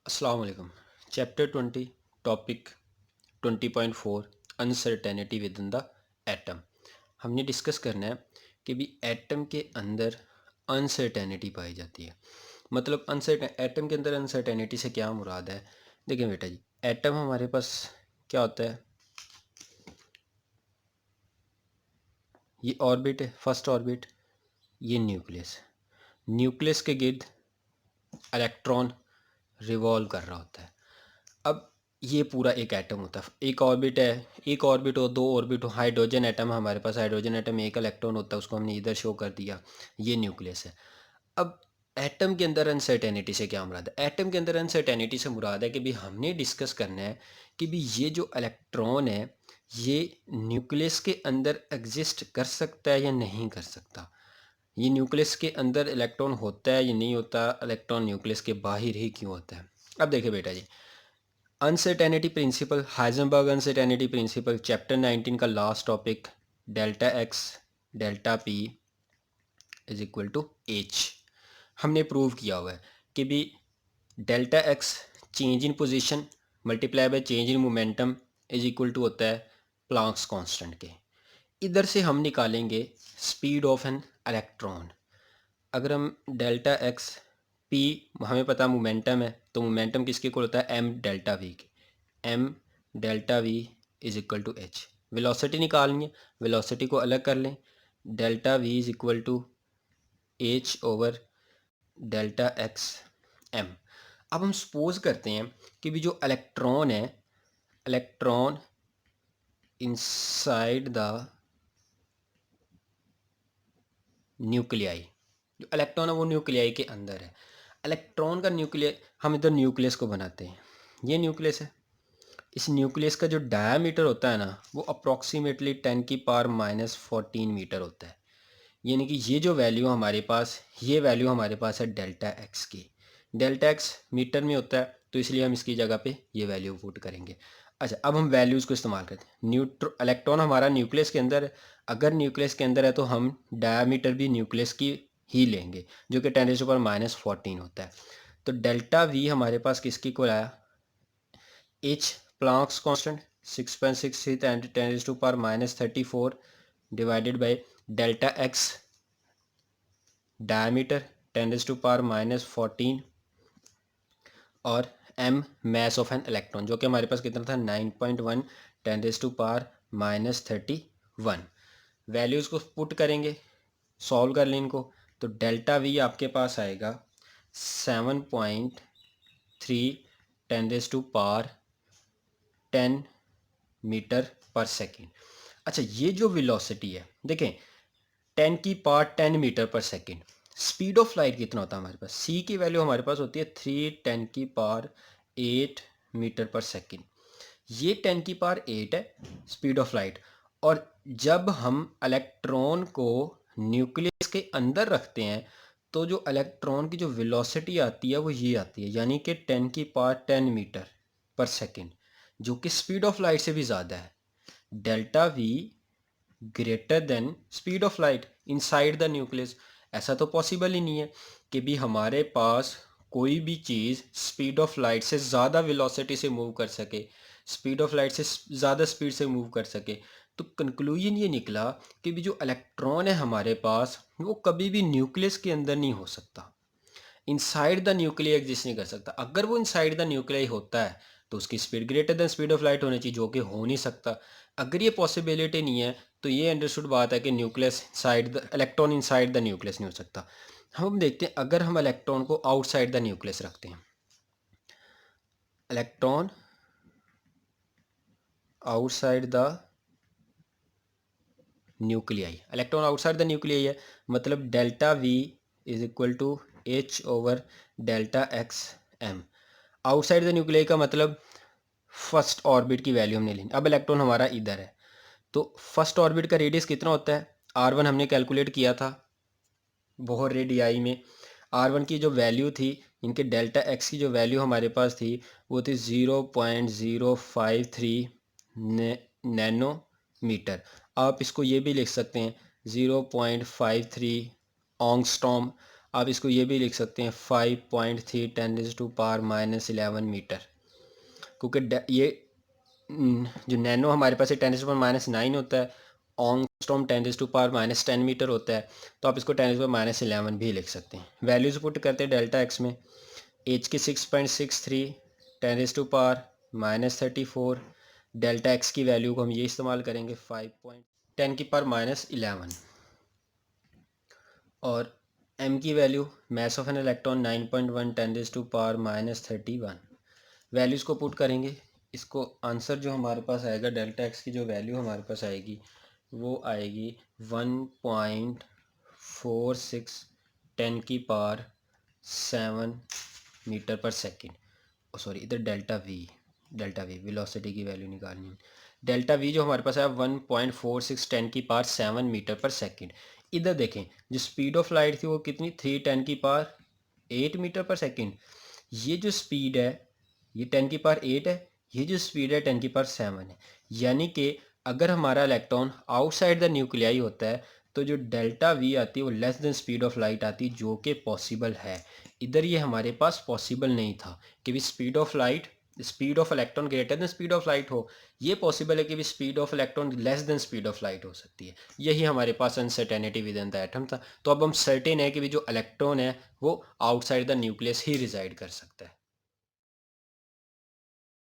अस्सलाम वालेकुम। Chapter 20 topic 20.4 uncertainty within the atom. हमने डिस्कस करना है कि भी एटम के अंदर अनसर्टेनिटी पाई जाती है। मतलब एटम के अंदर अनसर्टेनिटी से क्या मुराद है। देखें बेटा जी, एटम हमारे पास क्या होता है, ये ऑर्बिट है, फर्स्ट ऑर्बिट, ये न्यूक्लियस। न्यूक्लियस के गिर्द इलेक्ट्रॉन रिवॉल्व कर रहा होता है। अब ये पूरा एक एटम होता है, एक ऑर्बिट है, एक ऑर्बिट हो, दो ऑर्बिट हो, हाइड्रोजन एटम हमारे पास, हाइड्रोजन एटम एक इलेक्ट्रॉन होता है, उसको हमने इधर शो कर दिया, ये न्यूक्लियस है। अब एटम के अंदर अनसर्टेनिटी से क्या मुराद है? एटम के अंदर अनसर्टेनिटी से मुराद है कि भी हमने डिस्कस करना है कि भी ये जो इलेक्ट्रॉन है ये न्यूक्लियस के अंदर एग्जिस्ट कर सकता है या नहीं कर सकता। ये न्यूक्लियस के अंदर इलेक्ट्रॉन होता है या नहीं होता, इलेक्ट्रॉन न्यूक्लियस के बाहर ही क्यों होता है। अब देखिए बेटा जी, uncertainty principle, Heisenberg uncertainty principle, chapter 19 का last topic, delta x delta p is equal to h. हमने प्रूव किया हुआ है कि भी delta x change in position multiply by change in momentum is equal to होता है प्लांक्स कांस्टेंट के। इधर से हम निकालेंगे स्पीड ऑफ एन इलेक्ट्रॉन। अगर हम डेल्टा एक्स पी, हमें पता मोमेंटम है, तो मोमेंटम किसके इक्वल होता है, एम डेल्टा वी के। M delta V is equal to H. Velocity निकालनी है, वेलोसिटी को अलग कर लें, delta V is equal to H over delta X M. अब हम सपोज करते हैं कि भी जो इलेक्ट्रॉन है, इलेक्ट्रॉन इनसाइड द न्यूक्लियाई, जो इलेक्ट्रॉन है वो न्यूक्लियाई के अंदर है। इलेक्ट्रॉन का न्यूक्लियस, हम इधर न्यूक्लियस को बनाते हैं, ये न्यूक्लियस है। इस न्यूक्लियस का जो डायामीटर होता है ना, वो अप्रॉक्सीमेटली 10⁻⁻14 मीटर होता है। यानी कि ये जो वैल्यू हमारे पास, ये वैल्यू हमारे पास है डेल्टा एक्स की। डेल्टा एक्स मीटर में होता है, तो इसलिए हम इसकी जगह पे ये वैल्यू पुट करेंगे। अच्छा, अब हम वैल्यूज़ को इस्तेमाल करते हैं। इलेक्ट्रॉन हमारा न्यूक्लियस के अंदर है, अगर न्यूक्लियस के अंदर है तो हम डायामीटर भी न्यूक्लियस की ही लेंगे, जो कि 10⁻⁻14 होता है। तो डेल्टा वी हमारे पास किसकी को आया, H Planck's constant 6.63 10⁻⁻34 divided by delta x diameter 10⁻⁻14 और m mass of an electron, जो कि हमारे पास कितना था 9.1 10⁻31। वैल्यूज़ को पुट करेंगे, सॉल्व कर लें इनको, तो डेल्टा वी आपके पास आएगा 7.3 10⁻10 मीटर पर सेकेंड। अच्छा, ये जो वेलोसिटी है देखें, 10⁻10 मीटर पर सेकेंड। स्पीड ऑफ लाइट कितना होता है हमारे पास, सी की वैल्यू हमारे पास होती है 3×10⁸ मीटर पर सेकेंड। ये 10⁸ है स्पीड ऑफ लाइट। और जब हम इलेक्ट्रॉन को न्यूक्लियस के अंदर रखते हैं तो जो इलेक्ट्रॉन की जो वेलोसिटी आती है वो ये आती है, यानी कि 10⁻10 मीटर पर सेकेंड, जो कि स्पीड ऑफ लाइट से भी ज़्यादा है। Delta V greater than speed of light inside the nucleus. ऐसा तो पॉसिबल ही नहीं है कि भी हमारे पास कोई भी चीज़ स्पीड ऑफ लाइट से ज़्यादा वेलोसिटी से मूव कर सके, स्पीड ऑफ लाइट से ज़्यादा स्पीड से मूव कर सके। तो कंक्लूजन ये निकला कि भी जो इलेक्ट्रॉन है हमारे पास वो कभी भी न्यूक्लियस के अंदर नहीं हो सकता, इनसाइड द न्यूक्लियस एग्जिस्ट नहीं कर सकता। अगर वो इनसाइड द न्यूक्लियस होता है तो उसकी speed greater than speed of light होनी चाहिए, जो कि हो नहीं सकता। अगर ये पॉसिबिलिटी नहीं है तो ये अंडरस्टूड बात है कि nucleus side the electron inside the nucleus नहीं हो सकता। हम देखते हैं, अगर हम इलेक्ट्रॉन को आउटसाइड द न्यूक्लियस रखते हैं, electron outside the nuclei, electron outside the nuclei है, मतलब delta V is equal to H over delta X M. Outside the nuclei का मतलब फर्स्ट ऑर्बिट की वैल्यू हमने ली। अब इलेक्ट्रॉन हमारा इधर है, तो फर्स्ट ऑर्बिट का रेडियस कितना होता है, R1 हमने कैलकुलेट किया था बोहर रेडियाई में। R1 की जो वैल्यू थी, इनके डेल्टा एक्स की जो वैल्यू हमारे पास थी वो थी 0.053 नैनोमीटर। आप इसको ये भी लिख सकते हैं 0.53 ऑंगस्ट्रॉम। आप इसको ये भी लिख सकते हैं 5.3 10⁻⁻11 मीटर, क्योंकि ये जो नैनो हमारे पास 10⁻⁻9 होता है, ऑंगस्ट्रॉम 10⁻⁻10 मीटर होता है, तो आप इसको 10⁻11 भी लिख सकते हैं। वैल्यूज़ पुट करते हैं डेल्टा एक्स में, एच की 6.63 10⁻⁻34, डेल्टा एक्स की वैल्यू को हम ये इस्तेमाल करेंगे 5.10⁻11, और एम की value mass of an electron 9.1 10⁻⁻31। Values को पुट करेंगे, इसको आंसर जो हमारे पास आएगा, डेल्टा एक्स की जो वैल्यू हमारे पास आएगी वो आएगी 1.46 10⁻7 मीटर पर सेकेंड। सॉरी, इधर डेल्टा वी वेलोसिटी की वैल्यू निकालनी है। डेल्टा वी जो हमारे पास है 1.46 10⁻7 मीटर पर सेकेंड। इधर देखें, जो स्पीड ऑफ लाइट थी वो कितनी, 3 10⁻8 मीटर पर सेकेंड। ये जो स्पीड है ये 10⁻8 है, ये जो स्पीड है 10⁻7 है। यानी कि अगर हमारा इलेक्ट्रॉन आउटसाइड द न्यूक्लियाई होता है तो जो डेल्टा वी आती है वो less than speed of light आती है, जो कि पॉसिबल है। इधर ये हमारे पास पॉसिबल नहीं था कि भी speed of electron greater than speed of light हो। ये पॉसिबल है कि भी speed of electron less than speed of light हो सकती है। यही हमारे पास uncertainty within the atom था। तो अब हम सर्टेन है कि भी जो इलेक्ट्रॉन है वो आउटसाइड द न्यूक्लियस ही रिजाइड कर सकता है।